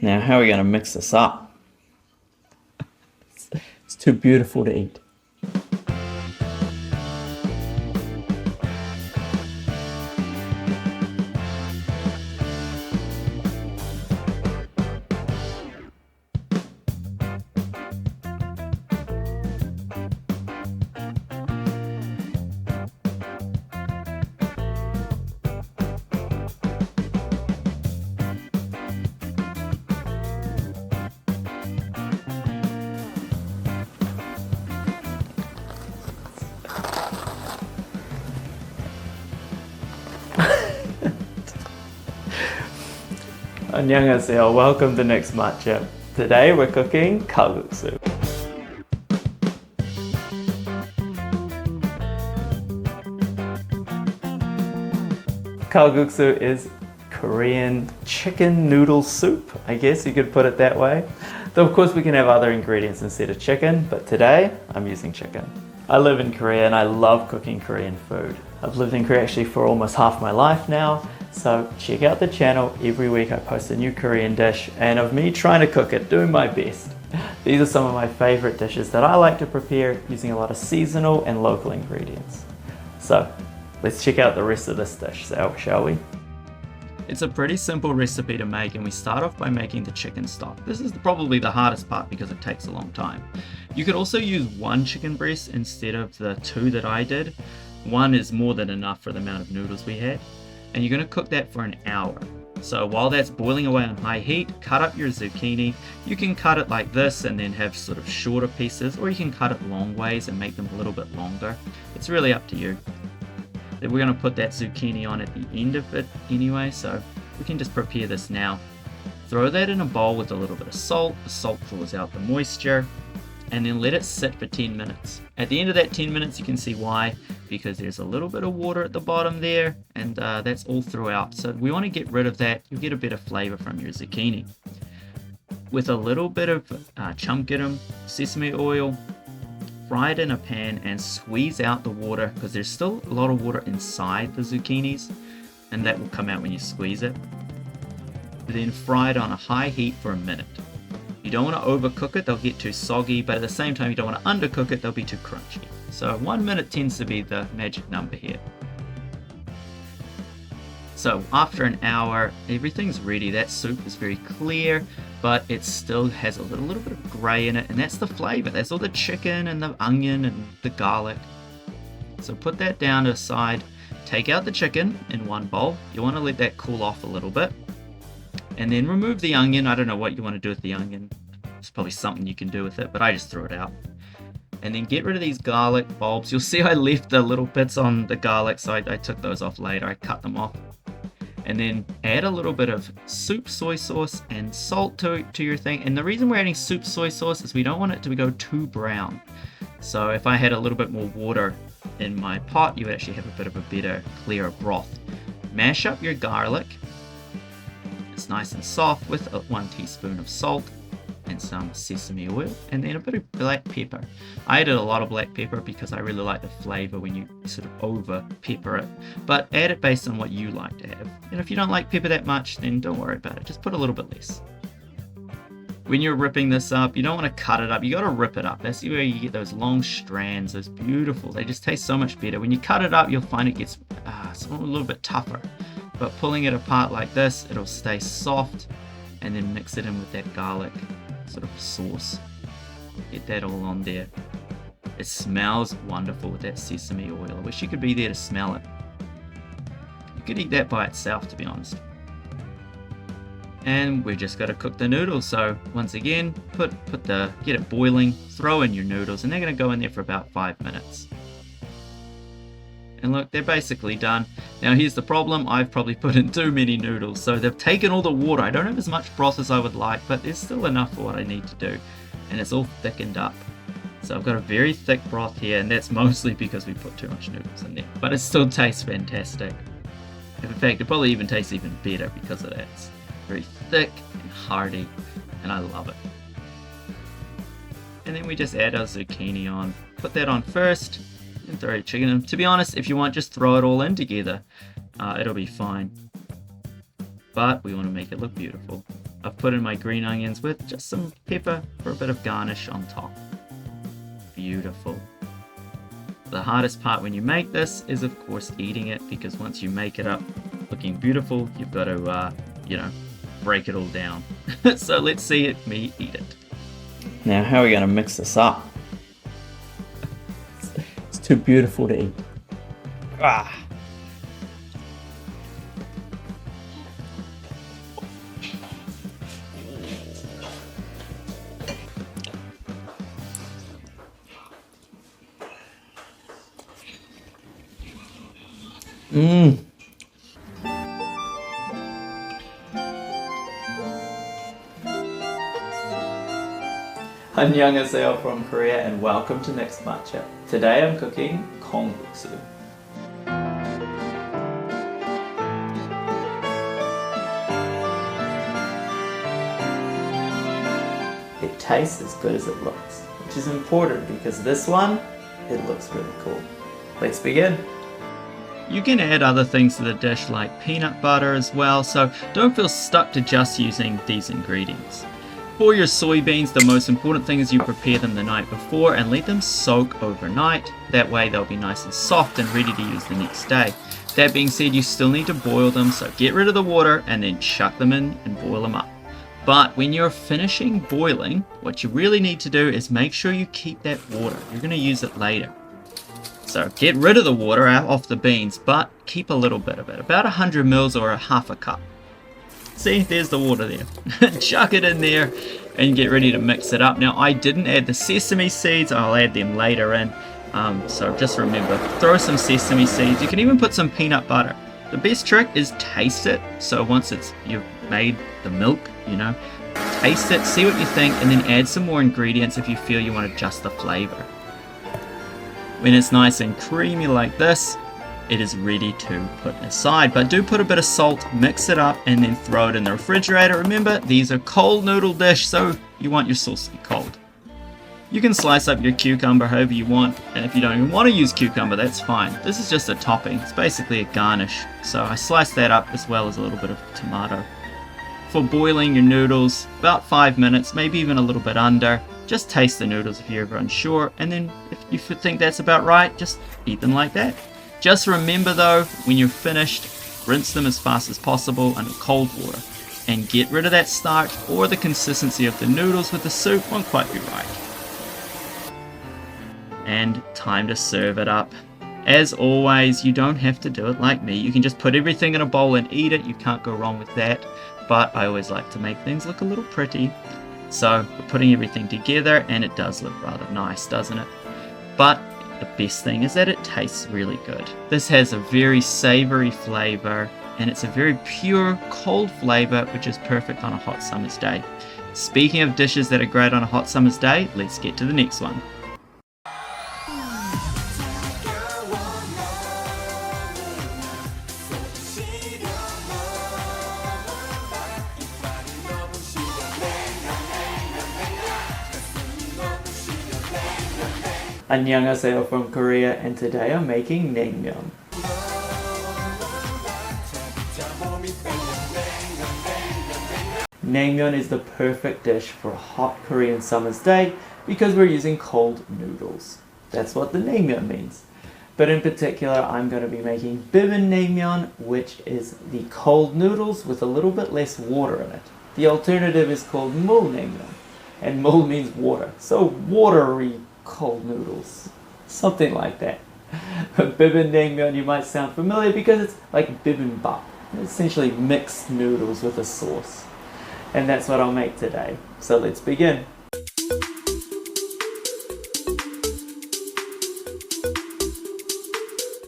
Now, how are we going to mix this up? It's too beautiful to eat. 안녕하세요. Welcome to Naengmyeon. Today we're cooking kalguksu. Kalguksu is Korean chicken noodle soup, I guess you could put it that way. Though of course we can have other ingredients instead of chicken, but today I'm using chicken. I live in Korea and I love cooking Korean food. I've lived in Korea actually for almost half my life now, so check out the channel. Every week I post a new Korean dish and of me trying to cook it, doing my best. These are some of my favorite dishes that I like to prepare using a lot of seasonal and local ingredients. So let's check out the rest of this dish, shall we? It's a pretty simple recipe to make, and we start off by making the chicken stock. This is probably the hardest part because it takes a long time. You could also use one chicken breast instead of the two that I did. One is more than enough for the amount of noodles we had. And you're going to cook that for an hour. So while that's boiling away on high heat, cut up your zucchini. You can cut it like this and then have sort of shorter pieces, or you can cut it long ways and make them a little bit longer. It's really up to you. Then we're going to put that zucchini on at the end of it anyway, so we can just prepare this now. Throw that in a bowl with a little bit of salt. The salt draws out the moisture, and then let it sit for 10 minutes. At the end of that 10 minutes, you can see why, because there's a little bit of water at the bottom there, and that's all throughout. So we want to get rid of that. You'll get a better flavor from your zucchini. With a little bit of chamgirum, sesame oil, fry it in a pan and squeeze out the water, because there's still a lot of water inside the zucchinis, and that will come out when you squeeze it. Then fry it on a high heat for a minute. You don't want to overcook it, they'll get too soggy, but at the same time you don't want to undercook it, they'll be too crunchy. So 1 minute tends to be the magic number here. So after an hour, everything's ready. That soup is very clear, but it still has a little bit of grey in it, and that's the flavour. That's all the chicken and the onion and the garlic. So put that down to the side. Take out the chicken in one bowl. You want to let that cool off a little bit. And then remove the onion. I don't know what you want to do with the onion. There's probably something you can do with it, but I just threw it out. And then get rid of these garlic bulbs. You'll see I left the little bits on the garlic, so I took those off later. I cut them off. And then add a little bit of soup soy sauce and salt to your thing. And the reason we're adding soup soy sauce is we don't want it to go too brown. So if I had a little bit more water in my pot, you would actually have a bit of a better, clearer broth. Mash up your garlic. It's nice and soft with 1 teaspoon of salt and some sesame oil, and then a bit of black pepper. I added a lot of black pepper because I really like the flavor when you sort of over pepper it, but add it based on what you like to have. And if you don't like pepper that much, then don't worry about it, just put a little bit less. When you're ripping this up, you don't want to cut it up, you got to rip it up. That's where you get those long strands, those beautiful, they just taste so much better. When you cut it up, you'll find it gets a little bit tougher. But pulling it apart like this, it'll stay soft, and then mix it in with that garlic sort of sauce. Get that all on there. It smells wonderful with that sesame oil. I wish you could be there to smell it. You could eat that by itself, to be honest. And we've just got to cook the noodles. So once again, get it boiling, throw in your noodles, and they're going to go in there for about 5 minutes. And look, they're basically done. Now here's the problem, I've probably put in too many noodles, so they've taken all the water. I don't have as much broth as I would like, but there's still enough for what I need to do. And it's all thickened up. So I've got a very thick broth here, and that's mostly because we put too much noodles in there. But it still tastes fantastic. In fact, it probably even tastes even better because of that. It's very thick and hearty, and I love it. And then we just add our zucchini on. Put that on first. And throw your chicken in. To be honest, if you want, just throw it all in together. It'll be fine. But we want to make it look beautiful. I've put in my green onions with just some pepper for a bit of garnish on top. Beautiful. The hardest part when you make this is of course eating it, because once you make it up looking beautiful, you've got to, break it all down. So let's see me eat it. Now how are we going to mix this up? It's too beautiful to eat. Ah. Mmm. Annyeonghaseyo from Korea and welcome to Next Matcha. Today I'm cooking Kongguksu. It tastes as good as it looks, which is important because this one, it looks really cool. Let's begin. You can add other things to the dish like peanut butter as well, so don't feel stuck to just using these ingredients. For your soybeans, the most important thing is you prepare them the night before and let them soak overnight. That way they'll be nice and soft and ready to use the next day. That being said, you still need to boil them, so get rid of the water and then chuck them in and boil them up. But when you're finishing boiling, what you really need to do is make sure you keep that water. You're going to use it later. So get rid of the water off the beans, but keep a little bit of it, about 100 mils or a half a cup. See, there's the water there. Chuck it in there and get ready to mix it up. Now, I didn't add the sesame seeds. I'll add them later in. So just remember, throw some sesame seeds. You can even put some peanut butter. The best trick is taste it. So once you've made the milk, taste it, see what you think, and then add some more ingredients if you feel you want to adjust the flavor. When it's nice and creamy like this, it is ready to put aside. But do put a bit of salt, mix it up, and then throw it in the refrigerator. Remember, these are cold noodle dish, so you want your sauce to be cold. You can slice up your cucumber however you want, and if you don't even want to use cucumber, that's fine. This is just a topping. It's basically a garnish. So I sliced that up as well as a little bit of tomato. For boiling your noodles, about 5 minutes, maybe even a little bit under. Just taste the noodles if you're ever unsure, and then if you think that's about right, just eat them like that. Just remember though, when you're finished, rinse them as fast as possible under cold water, and get rid of that starch or the consistency of the noodles with the soup won't quite be right. And time to serve it up. As always, you don't have to do it like me. You can just put everything in a bowl and eat it. You can't go wrong with that. But I always like to make things look a little pretty. So we're putting everything together and it does look rather nice, doesn't it? But the best thing is that it tastes really good. This has a very savory flavor and it's a very pure, cold flavor, which is perfect on a hot summer's day. Speaking of dishes that are great on a hot summer's day, let's get to the next one. Annyeonghaseyo from Korea, and today I'm making Naengmyeon. Naengmyeon is the perfect dish for a hot Korean summer's day because we're using cold noodles. That's what the Naengmyeon means. But in particular, I'm going to be making Bibim Naengmyeon, which is the cold noodles with a little bit less water in it. The alternative is called mul Naengmyeon, and mul means water, so watery cold noodles, something like that. Bibim Naengmyeon, you might sound familiar because it's like bibimbap, essentially mixed noodles with a sauce. And that's what I'll make today. So let's begin.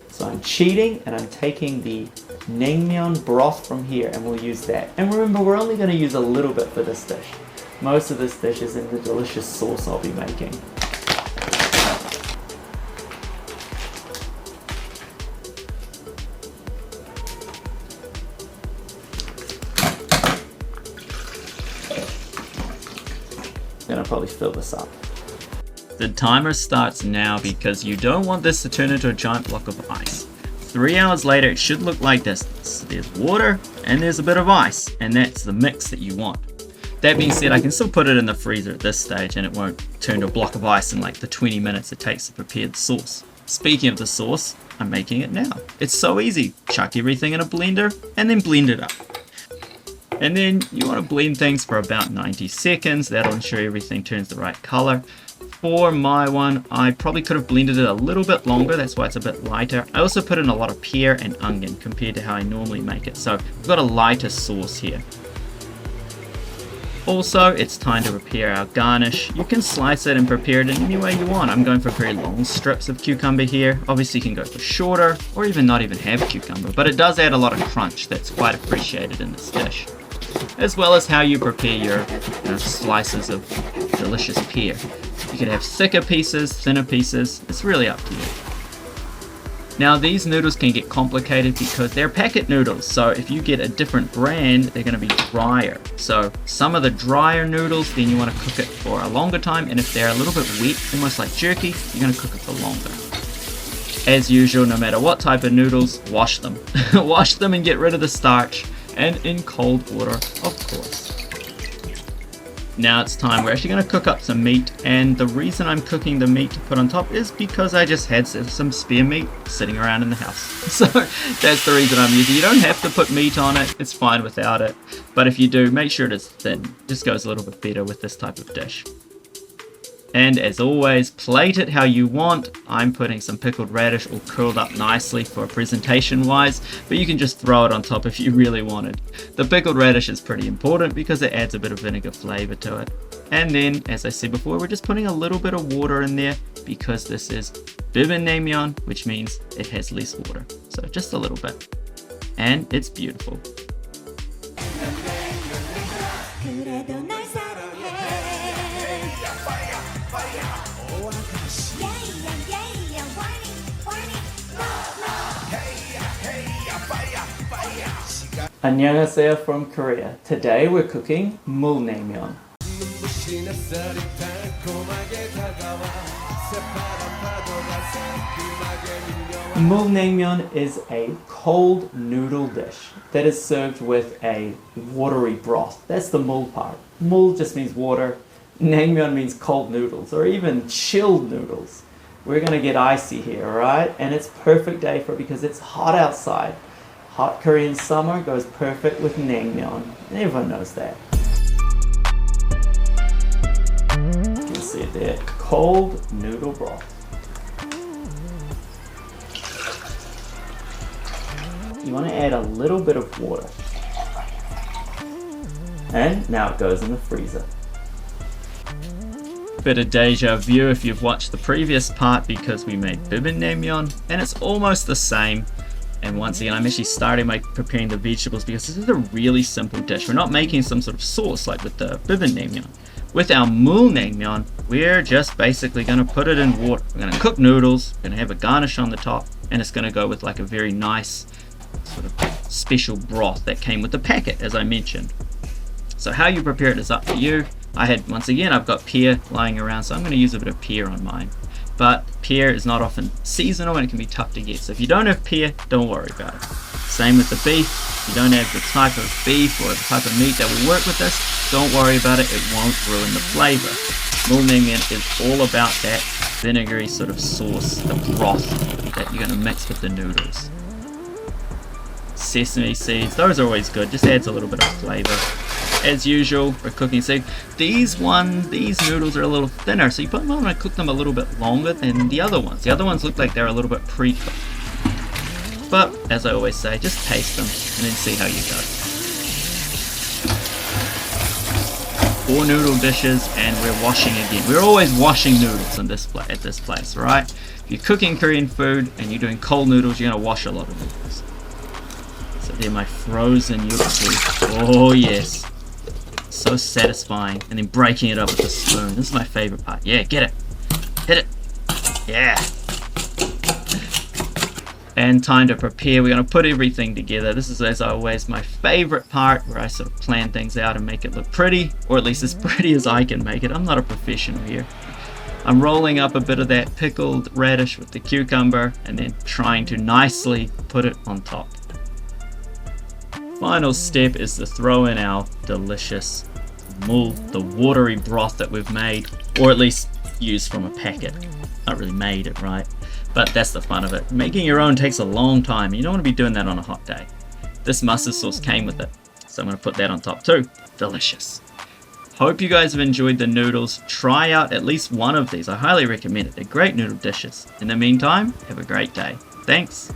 So I'm cheating and I'm taking the Naengmyeon broth from here and we'll use that. And remember, we're only going to use a little bit for this dish. Most of this dish is in the delicious sauce I'll be making. Then I'll probably fill this up. The timer starts now because you don't want this to turn into a giant block of ice. 3 hours later, it should look like this. There's water and there's a bit of ice, and that's the mix that you want. That being said, I can still put it in the freezer at this stage and it won't turn to a block of ice in like the 20 minutes it takes to prepare the sauce. Speaking of the sauce, I'm making it now. It's so easy. Chuck everything in a blender and then blend it up. And then you want to blend things for about 90 seconds. That'll ensure everything turns the right color. For my one, I probably could have blended it a little bit longer. That's why it's a bit lighter. I also put in a lot of pear and onion compared to how I normally make it. So we've got a lighter sauce here. Also, it's time to prepare our garnish. You can slice it and prepare it in any way you want. I'm going for very long strips of cucumber here. Obviously, you can go for shorter or even not even have cucumber, but it does add a lot of crunch that's quite appreciated in this dish. As well as how you prepare your slices of delicious pear. You can have thicker pieces, thinner pieces. It's really up to you. Now these noodles can get complicated because they're packet noodles, so if you get a different brand, they're going to be drier. So some of the drier noodles, then you want to cook it for a longer time, and if they're a little bit wet, almost like jerky, you're going to cook it for longer. As usual, no matter what type of noodles, wash them. Wash them and get rid of the starch, and in cold water, of course. Now it's time, we're actually going to cook up some meat, and the reason I'm cooking the meat to put on top is because I just had some spare meat sitting around in the house. So that's the reason I'm using it. You don't have to put meat on it, it's fine without it, but if you do, make sure it is thin. It just goes a little bit better with this type of dish. And as always, plate it how you want. I'm putting some pickled radish all curled up nicely for presentation wise, but you can just throw it on top if you really wanted. The pickled radish is pretty important because it adds a bit of vinegar flavor to it. And then, as I said before, we're just putting a little bit of water in there because this is Bibim Naengmyeon, which means it has less water. So just a little bit. And it's beautiful. Annyeonghaseyo from Korea. Today we're cooking Naengmyeon. Naengmyeon is a cold noodle dish that is served with a watery broth. That's the mul part. Mul just means water. Naengmyeon means cold noodles or even chilled noodles. We're gonna get icy here, alright? And it's perfect day for it because it's hot outside. Hot Korean summer goes perfect with Naengmyeon. Everyone knows that. You can see it there. Cold noodle broth. You want to add a little bit of water. And now it goes in the freezer. Bit of deja vu if you've watched the previous part because we made Bibim Naengmyeon and it's almost the same. And once again, I'm actually starting by preparing the vegetables because this is a really simple dish. We're not making some sort of sauce like with the Bibim Naengmyeon. With our Naengmyeon, we're just basically going to put it in water. We're going to cook noodles, we're going to have a garnish on the top, and it's going to go with like a very nice sort of special broth that came with the packet, as I mentioned. So how you prepare it is up to you. Once again, I've got pear lying around, so I'm going to use a bit of pear on mine. But pear is not often seasonal and it can be tough to get. So if you don't have pear, don't worry about it. Same with the beef. If you don't have the type of beef or the type of meat that will work with this, don't worry about it. It won't ruin the flavor. Naengmyeon is all about that vinegary sort of sauce, the broth that you're going to mix with the noodles. Sesame seeds, those are always good. Just adds a little bit of flavor. As usual, we're cooking. So these noodles are a little thinner, so you might want to cook them a little bit longer than the other ones. The other ones look like they're a little bit pre-cooked. But as I always say, just taste them and then see how you go. 4 noodle dishes and we're washing again. We're always washing noodles at this place, right? If you're cooking Korean food and you're doing cold noodles, you're going to wash a lot of noodles. So they're my frozen yuksu. Oh yes. So satisfying. And then breaking it up with a spoon. This is my favorite part. Yeah, get it. Hit it. Yeah. And time to prepare. We're going to put everything together. This is, as always, my favorite part where I sort of plan things out and make it look pretty, or at least as pretty as I can make it. I'm not a professional here. I'm rolling up a bit of that pickled radish with the cucumber and then trying to nicely put it on top. Final step is to throw in our delicious mul, the watery broth that we've made, or at least used from a packet. Not really made it, right? But that's the fun of it. Making your own takes a long time. You don't want to be doing that on a hot day. This mustard sauce came with it, so I'm going to put that on top too. Delicious. Hope you guys have enjoyed the noodles. Try out at least one of these. I highly recommend it. They're great noodle dishes. In the meantime, have a great day. Thanks.